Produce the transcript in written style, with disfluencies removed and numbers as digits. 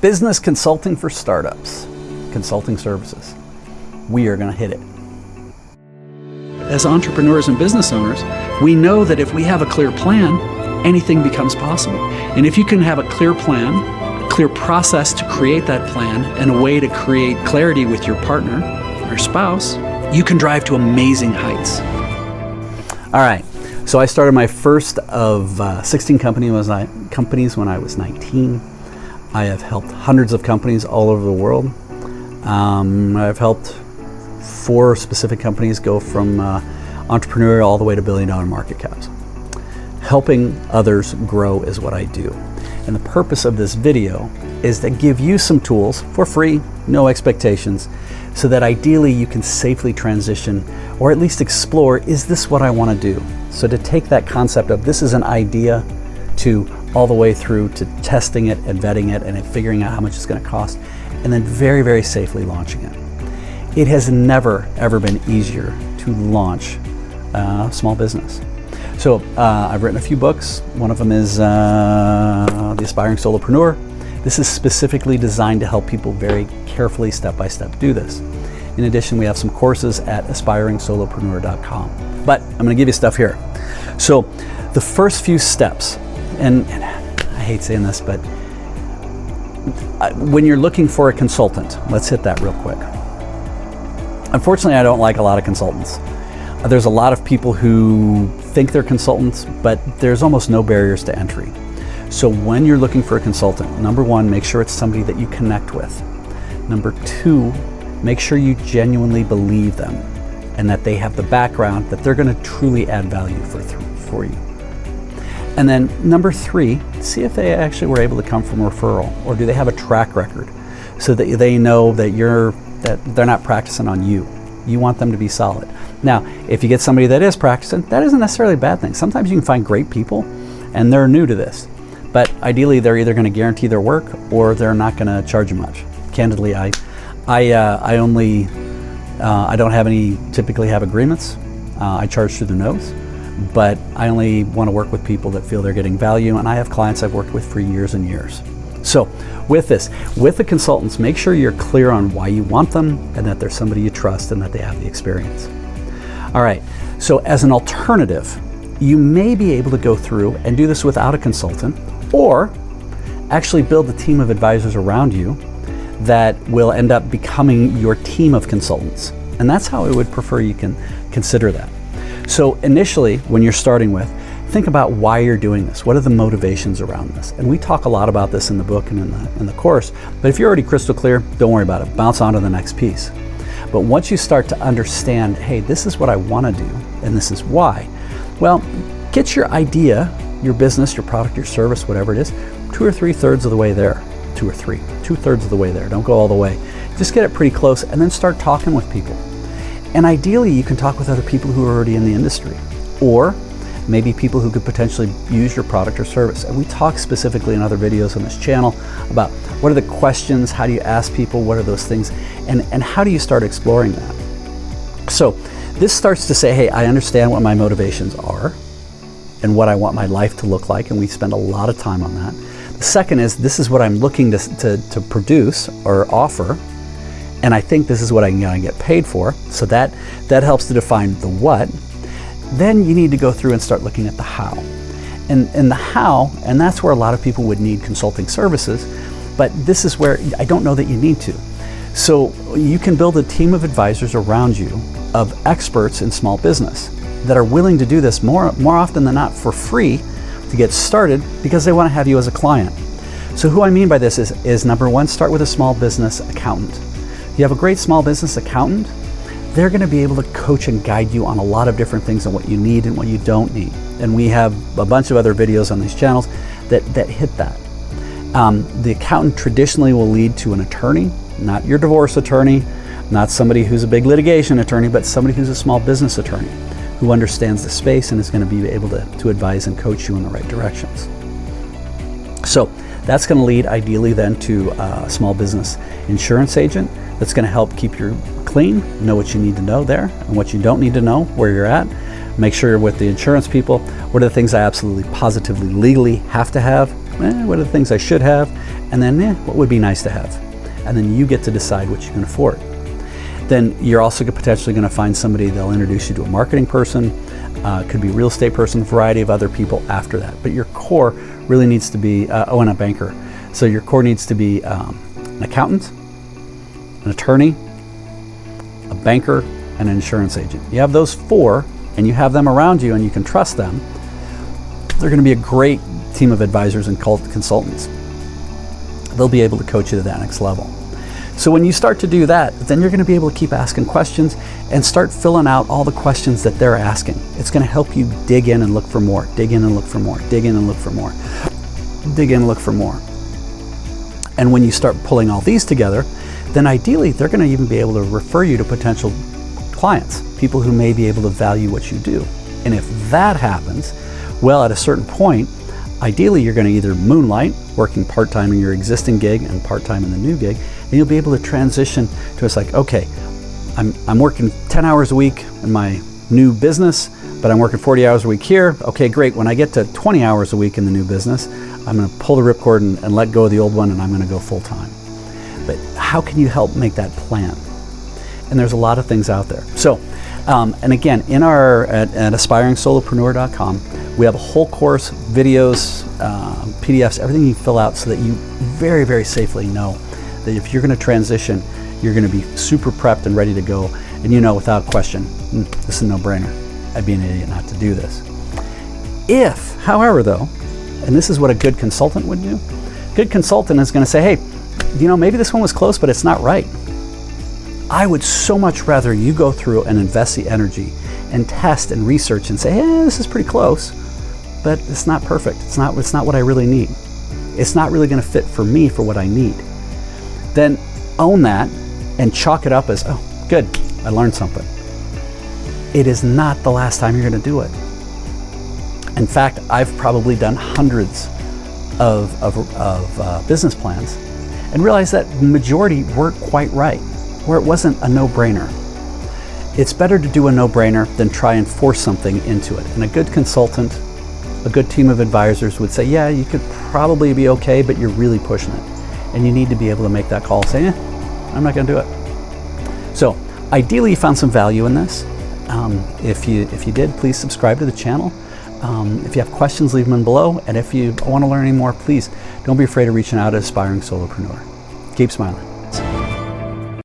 Business consulting for startups, consulting services. We are going to hit it. As entrepreneurs and business owners, we know that if we have a clear plan, anything becomes possible. And if you can have a clear plan, a clear process to create that plan, and a way to create clarity with your partner or spouse, you can drive to amazing heights. All right, so I started my first of 16 companies when I was 19. I have helped hundreds of companies all over the world. I've helped 4 specific companies go from entrepreneurial all the way to billion-dollar market caps. Helping others grow is what I do. And the purpose of this video is to give you some tools for free, no expectations, so that ideally you can safely transition or at least explore, is this what I want to do? So to take that concept of this is an idea to all the way through to testing it and vetting it and figuring out how much it's going to cost, and then very, very safely launching it. It has never, ever been easier to launch a small business. So I've written a few books. One of them is The Aspiring Solopreneur. This is specifically designed to help people very carefully, step-by-step, do this. In addition, we have some courses at aspiringsolopreneur.com. But I'm going to give you stuff here. So the first few steps, and I hate saying this, but when you're looking for a consultant, let's hit that real quick. Unfortunately, I don't like a lot of consultants. There's a lot of people who think they're consultants, but there's almost no barriers to entry. So when you're looking for a consultant, number 1, make sure it's somebody that you connect with. Number 2, make sure you genuinely believe them and that they have the background that they're going to truly add value for you. And then number 3, see if they actually were able to come from referral, or do they have a track record so that they know that they're not practicing on you. You want them to be solid. Now, if you get somebody that is practicing, that isn't necessarily a bad thing. Sometimes you can find great people and they're new to this. But ideally, they're either going to guarantee their work or they're not going to charge you much. Candidly, I don't typically have agreements. I charge through the nose, but I only want to work with people that feel they're getting value, and I have clients I've worked with for years and years. So with the consultants, make sure you're clear on why you want them and that they're somebody you trust and that they have the experience. All right, so as an alternative, you may be able to go through and do this without a consultant, or actually build a team of advisors around you that will end up becoming your team of consultants. And that's how I would prefer you can consider that. So initially, when you're starting with, think about why you're doing this. What are the motivations around this? And we talk a lot about this in the book and in the course, but if you're already crystal clear, don't worry about it. Bounce on to the next piece. But once you start to understand, hey, this is what I want to do, and this is why, well, get your idea, your business, your product, your service, whatever it is, 2 or 3/3 of the way there. 2 or 3, 2/3 of the way there. Don't go all the way. Just get it pretty close and then start talking with people. And ideally, you can talk with other people who are already in the industry, or maybe people who could potentially use your product or service. And we talk specifically in other videos on this channel about what are the questions, how do you ask people, what are those things, and how do you start exploring that. So this starts to say, hey, I understand what my motivations are and what I want my life to look like, and we spend a lot of time on that. The second is, this is what I'm looking to produce or offer, and I think this is what I'm going to get paid for. So that helps to define the what. Then you need to go through and start looking at the how. And the how, and that's where a lot of people would need consulting services, but this is where I don't know that you need to. So you can build a team of advisors around you of experts in small business that are willing to do this more often than not for free to get started, because they want to have you as a client. So who I mean by this is number 1, start with a small business accountant. You have a great small business accountant, they're going to be able to coach and guide you on a lot of different things and what you need and what you don't need. And we have a bunch of other videos on these channels that hit that. The accountant traditionally will lead to an attorney, not your divorce attorney, not somebody who's a big litigation attorney, but somebody who's a small business attorney who understands the space and is going to be able to advise and coach you in the right directions. So that's going to lead ideally then to a small business insurance agent that's going to help keep you clean, know what you need to know there and what you don't need to know, where you're at. Make sure you're with the insurance people. What are the things I absolutely positively legally have to have, what are the things I should have, and then what would be nice to have. And then you get to decide what you can afford. Then you're also potentially going to find somebody, they'll introduce you to a marketing person, could be a real estate person, a variety of other people after that. But your core really needs to be, and a banker. So your core needs to be an accountant, an attorney, a banker, and an insurance agent. You have those four, and you have them around you, and you can trust them. They're going to be a great team of advisors and consultants. They'll be able to coach you to that next level. So when you start to do that, then you're going to be able to keep asking questions and start filling out all the questions that they're asking. It's going to help you dig in and look for more, dig in and look for more, dig in and look for more, dig in and look for more. And when you start pulling all these together, then ideally they're going to even be able to refer you to potential clients, people who may be able to value what you do. And if that happens, well, at a certain point, ideally you're going to either moonlight, working part-time in your existing gig and part-time in the new gig, and you'll be able to transition to, it's like, okay, I'm working 10 hours a week in my new business, but I'm working 40 hours a week here. Okay, great. When I get to 20 hours a week in the new business, I'm going to pull the ripcord and let go of the old one, and I'm going to go full-time. But how can you help make that plan? And there's a lot of things out there. So, and again, at aspiringsolopreneur.com, we have a whole course, videos, PDFs, everything you fill out so that you very, very safely know that if you're going to transition, you're going to be super prepped and ready to go. And you know without question, this is a no-brainer. I'd be an idiot not to do this. If, however, though, and this is what a good consultant would do, good consultant is going to say, hey, maybe this one was close, but it's not right. I would so much rather you go through and invest the energy and test and research and say, hey, this is pretty close, but it's not perfect. It's not what I really need. It's not really going to fit for me for what I need. Then own that and chalk it up as, oh, good, I learned something. It is not the last time you're going to do it. In fact, I've probably done hundreds of business plans and realized that the majority weren't quite right, where it wasn't a no-brainer. It's better to do a no-brainer than try and force something into it. And a good consultant, a good team of advisors would say, yeah, you could probably be okay, but you're really pushing it. And you need to be able to make that call, say, I'm not going to do it. So ideally you found some value in this. If you did, please subscribe to the channel. If you have questions, leave them below. And if you want to learn any more, please don't be afraid of reaching out to Aspiring Solopreneur. Keep smiling.